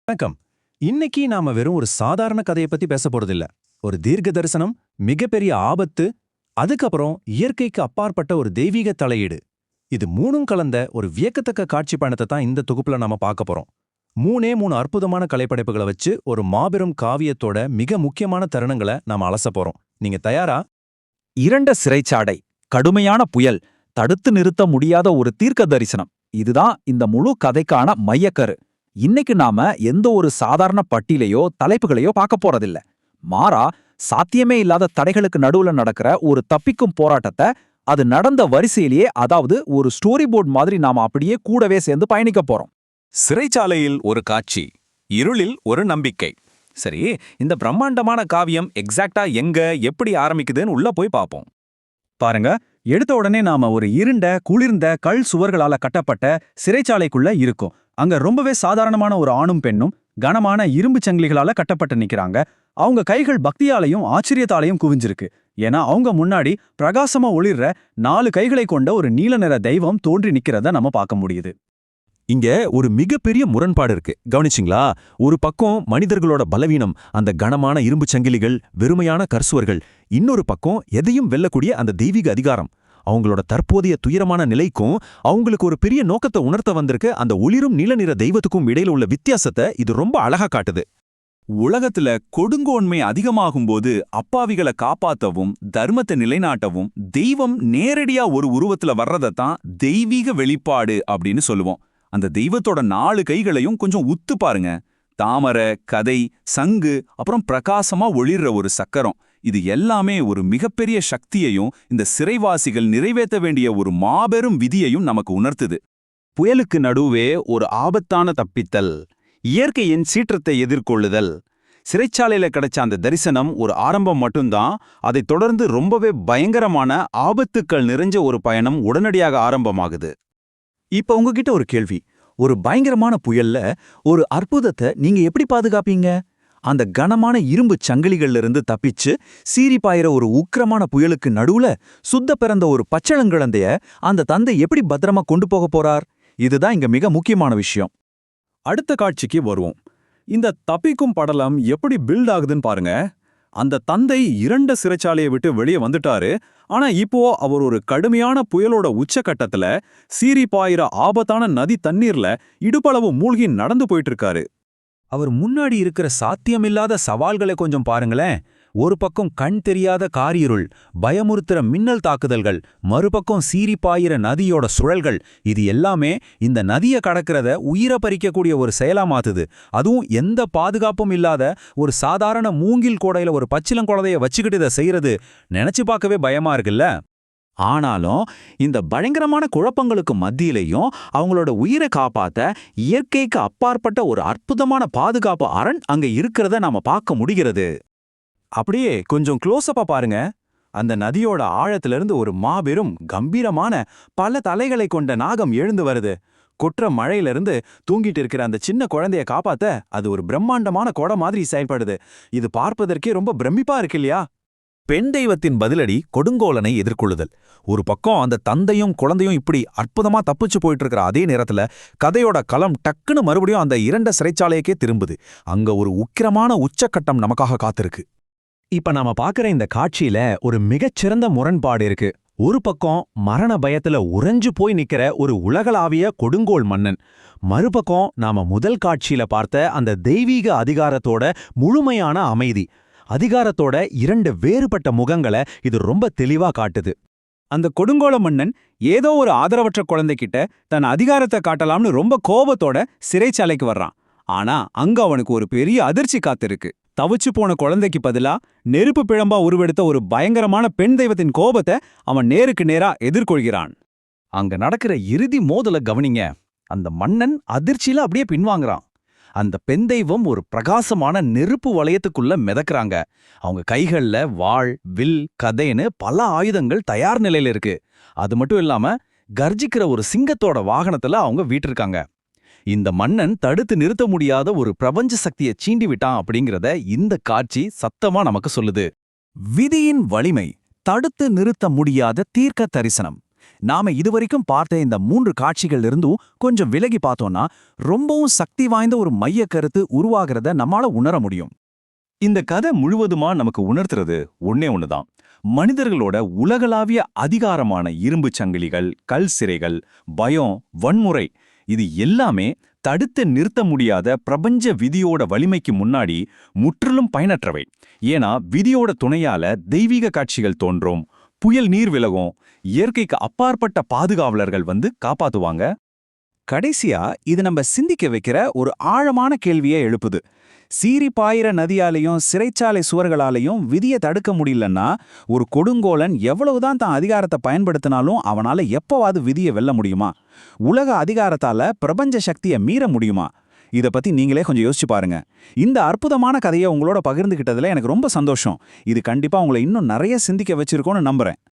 வணக்கம். இன்னைக்கு நாம வெறும் ஒரு சாதாரண கதையை பத்தி பேச போறதில்ல. ஒரு தீர்க்க தரிசனம், மிகப்பெரிய ஆபத்து, அதுக்கப்புறம் இயற்கைக்கு அப்பாற்பட்ட ஒரு தெய்வீக தலையீடு. இது மூணும் கலந்த ஒரு வியக்கத்தக்க காட்சி பயணத்தை தான் இந்த தொகுப்புல நாம பார்க்க போறோம். மூணு அற்புதமான கலைப்படைப்புகளை வச்சு ஒரு மாபெரும் காவியத்தோட மிக முக்கியமான தருணங்களை நாம அலச போறோம். நீங்க தயாரா? இரண்ட சிறைச்சாடை, கடுமையான புயல், தடுத்து நிறுத்த முடியாத ஒரு தீர்க்க தரிசனம். இதுதான் இந்த முழு கதைக்கான மையக்கரு. இன்னைக்கு நாம எந்த ஒரு சாதாரண பட்டியலையோ தலைப்புகளையோ பார்க்க போறதில்ல. மாறா, சாத்தியமே இல்லாத தடைகளுக்கு நடுவுல நடக்கிற ஒரு தப்பிக்கும் போராட்டத்தை, அது நடந்த வரிசையிலேயே, அதாவது ஒரு ஸ்டோரி போர்ட் மாதிரி நாம அப்படியே கூடவே சேர்ந்து பயணிக்க போறோம். சிறைச்சாலையில் ஒரு காட்சி, இருளில் ஒரு நம்பிக்கை. சரி, இந்த பிரம்மாண்டமான காவியம் எக்ஸாக்டா எங்க எப்படி ஆரம்பிக்குதுன்னு உள்ள போய் பார்ப்போம். பாருங்க, எடுத்த உடனே நாம ஒரு இருண்ட குளிர்ந்த கல் சுவர்களால கட்டப்பட்ட சிறைச்சாலைக்குள்ள இருக்கோம். அங்க ரொம்பவே சாதாரணமான ஒரு ஆணும் பெண்ணும் கனமான இரும்பு சங்கிலிகளால கட்டப்பட்டு நிக்கிறாங்க. அவங்க கைகள் பக்தியாலையும் ஆச்சரியத்தாலையும் குவிஞ்சிருக்கு. ஏன்னா அவங்க முன்னாடி பிரகாசமா ஒளிர்ற 4 கைகளை கொண்ட ஒரு நீல நிற தெய்வம் தோன்றி நிக்கிறத நம்ம பார்க்க முடியுது. இங்க ஒரு மிகப்பெரிய முரண்பாடு இருக்கு, கவனிச்சிங்களா? ஒரு பக்கம் மனிதர்களோட பலவீனம், அந்த கனமான இரும்பு சங்கிலிகள், வெறுமையான கர்சுவர்கள். இன்னொரு பக்கம் எதையும் வெல்லக்கூடிய அந்த தெய்வீக அதிகாரம். அவங்களோட தற்போதைய துயரமான நிலைக்கும் அவங்களுக்கு ஒரு பெரிய நோக்கத்தை உணர்த்த வந்திருக்க அந்த ஒளிரும் நீல நிற தெய்வத்துக்கும் இடையில உள்ள வித்தியாசத்தை இது ரொம்ப அழகா காட்டுது. உலகத்துல கொடுங்கோன்மை அதிகமாகும்போது அப்பாவிகளை காப்பாத்தவும் தர்மத்தை நிலைநாட்டவும் தெய்வம் நேரடியா ஒரு உருவத்துல வர்றதைத்தான் தெய்வீக வெளிப்பாடு அப்படின்னு சொல்லுவோம். அந்த தெய்வத்தோட 4 கைகளையும் கொஞ்சம் உத்து பாருங்க. தாமரை, கதை, சங்கு, அப்புறம் பிரகாசமா ஒளிர்ற ஒரு சக்கரம். இது எல்லாமே ஒரு மிகப்பெரிய சக்தியையும் இந்த சிறைவாசிகள் நிறைவேற்ற வேண்டிய ஒரு மாபெரும் விதியையும் நமக்கு உணர்த்துது. புயலுக்கு நடுவே ஒரு ஆபத்தான தப்பித்தல், இயற்கையின் சீற்றத்தை எதிர்கொள்ளுதல். சிறைச்சாலையில கிடைச்ச அந்த தரிசனம் ஒரு ஆரம்பம் மட்டும்தான். அதைத் தொடர்ந்து ரொம்பவே பயங்கரமான ஆபத்துக்கள் நிறைஞ்ச ஒரு பயணம் உடனடியாக ஆரம்பமாகுது. இப்ப உங்ககிட்ட ஒரு கேள்வி. ஒரு பயங்கரமான புயல்ல ஒரு அற்புதத்தை நீங்க எப்படி பாதுகாப்பீங்க? அந்த கனமான இரும்பு சங்கிலிகள்ல இருந்து தப்பிச்சு சீறி பாயிற ஒரு உக்கிரமான புயலுக்கு நடுவுல சுத்த பிறந்த ஒரு பச்சளங்குழந்தைய அந்த தந்தை எப்படி பத்திரமா கொண்டு போக போறார்? இதுதான் இங்க மிக முக்கியமான விஷயம். அடுத்த காட்சிக்கு வருவோம். இந்த தப்பிக்கும் படலம் எப்படி பில்ட் ஆகுதுன்னு பாருங்க. அந்த தந்தை இரண்ட சிறைச்சாலையை விட்டு வெளியே வந்துட்டாரு. ஆனா இப்போ அவர் ஒரு கடுமையான புயலோட உச்சகட்டத்துல சீறி பாயிற ஆபத்தான நதி தண்ணீர்ல இடுப்பளவு மூழ்கி நடந்து போயிட்டு இருக்காரு. அவர் முன்னாடி இருக்கிற சாத்தியமில்லாத சவால்களை கொஞ்சம் பாருங்களேன். ஒரு பக்கம் கண் தெரியாத காரிருள், பயமுறுத்துற மின்னல் தாக்குதல்கள், மறுபக்கம் சீரிப்பாயிர நதியோட சுழல்கள். இது எல்லாமே இந்த நதியை கடக்கிறத உயிரை பறிக்கக்கூடிய ஒரு செயலா மாத்துது. அதுவும் எந்த பாதுகாப்பும் இல்லாத ஒரு சாதாரண மூங்கில் கோடையில ஒரு பச்சிலங்குழந்தைய வச்சுக்கிட்டு இதை செய்யறது நினைச்சு பார்க்கவே பயமா இருக்குல்ல? ஆனாலும் இந்த பயங்கரமான குழப்பங்களுக்கு மத்தியிலையும் அவங்களோட உயிரை காப்பாத்த இயற்கைக்கு அப்பாற்பட்ட ஒரு அற்புதமான பாதுகாப்பு அரண் அங்க இருக்கிறத நாம பார்க்க முடிகிறது. அப்படியே கொஞ்சம் க்ளோஸ்அப்பா பாருங்க. அந்த நதியோட ஆழத்திலிருந்து ஒரு மாபெரும் கம்பீரமான பல தலைகளை கொண்ட நாகம் எழுந்து வருது. கொற்ற மழையிலிருந்து தூங்கிட்டு இருக்கிற அந்த சின்ன குழந்தைய காப்பாத்த அது ஒரு பிரம்மாண்டமான கொடை மாதிரி செயல்படுது. இது பார்ப்பதற்கே ரொம்ப பிரமிப்பா இருக்கு இல்லையா? பெண் தெய்வத்தின் பதிலடி கொடுங்கோலனை எதிர்கொள்ளுதல். ஒரு பக்கம் அந்த தந்தையும் குழந்தையும் இப்படி அற்புதமா தப்பிச்சு போயிட்டு இருக்கிற அதே நேரத்துல கதையோட களம் டக்குன்னு மறுபடியும் அந்த இரண்ட சிறைச்சாலையக்கே திரும்புது. அங்க ஒரு உக்கிரமான உச்சக்கட்டம் நமக்காக காத்திருக்கு. இப்ப நாம பாக்குற இந்த காட்சியில ஒரு மிகச்சிறந்த முரண்பாடு இருக்கு. ஒரு பக்கம் மரண பயத்துல உறைஞ்சு போய் நிக்கிற ஒரு உலகளாவிய கொடுங்கோல் மன்னன், மறுபக்கம் நாம முதல் காட்சியில பார்த்த அந்த தெய்வீக அதிகாரத்தோட முழுமையான அமைதி. அதிகாரத்தோட 2 வேறுபட்ட முகங்களை இது ரொம்ப தெளிவா காட்டுது. அந்த கொடுங்கோல மன்னன் ஏதோ ஒரு ஆதரவற்ற குழந்தைகிட்ட தன் அதிகாரத்தை காட்டலாம்னு ரொம்ப கோபத்தோட சிறைச்சாலைக்கு வர்றான். ஆனா அங்க அவனுக்கு ஒரு பெரிய அதிர்ச்சி காத்திருக்கு. தவிச்சு போன குழந்தைக்கு பதிலா நெருப்பு பிழம்பா உருவெடுத்த ஒரு பயங்கரமான பெண் தெய்வத்தின் கோபத்தை அவன் நேருக்கு நேரா எதிர்கொள்கிறான். அங்க நடக்கிற இறுதி மோதல கவனிங்க. அந்த மன்னன் அதிர்ச்சியில அப்படியே பின்வாங்குறான். அந்த பெண் தெய்வம் ஒரு பிரகாசமான நெருப்பு வளையத்துக்குள்ள மிதக்குறாங்க. அவங்க கைகள்ல வாள், வில், கதைன்னு பல ஆயுதங்கள் தயார் நிலையில இருக்கு. அது மட்டும் இல்லாம கர்ஜிக்கிற ஒரு சிங்கத்தோட வாகனத்துல அவங்க வீற்றிருக்காங்க. இந்த மன்னன் தடுத்து நிறுத்த முடியாத ஒரு பிரபஞ்ச சக்தியை சீண்டி விட்டான் அப்படிங்கிறத இந்த காட்சி சத்தமா நமக்கு சொல்லுது. விதியின் வலிமை, தடுத்து நிறுத்த முடியாத தீர்க்க தரிசனம். நாம இதுவரைக்கும் பார்த்த இந்த 3 காட்சிகள் இருந்தும் கொஞ்சம் விலகி பார்த்தோம்னா ரொம்பவும் சக்தி வாய்ந்த ஒரு மைய கருத்து உருவாகிறத நம்மால உணர முடியும். இந்த கதை முழுவதுமா நமக்கு உணர்த்துறது ஒண்ணே ஒண்ணுதான். மனிதர்களோட உலகளாவிய அதிகாரமான இரும்புச் சங்கிலிகள், கல் சிறைகள், பயம், வன்முறை இது எல்லாமே தடுத்து நிறுத்த முடியாத பிரபஞ்ச விதியோட வலிமைக்கு முன்னாடி முற்றிலும் பயனற்றவை. ஏன்னா விதியோட துணையால தெய்வீக காட்சிகள் தோன்றும், புயல் நீர் விலகும், இயற்கைக்கு அப்பாற்பட்ட பாதுகாவலர்கள் வந்து காப்பாத்துவாங்க. கடைசியா இது நம்ம சிந்திக்க வைக்கிற ஒரு ஆழமான கேள்வியை எழுப்புது. சீறி பாயிர நதியாலையும் சிறைச்சாலை சுவர்களாலையும் விதியை தடுக்க முடியலன்னா ஒரு கொடுங்கோலன் எவ்வளவுதான் தான் அதிகாரத்தை பயன்படுத்தினாலும் அவனால எப்பவாவது விதியை வெல்ல முடியுமா? உலக அதிகாரத்தால பிரபஞ்ச சக்தியை மீற முடியுமா? இத பத்தி நீங்களே கொஞ்சம் யோசிச்சு பாருங்க. இந்த அற்புதமான கதையை உங்களோட பகிர்ந்துகிட்டதுல எனக்கு ரொம்ப சந்தோஷம். இது கண்டிப்பா உங்களை இன்னும் நிறைய சிந்திக்க வச்சிருக்கோன்னு நம்புறேன்.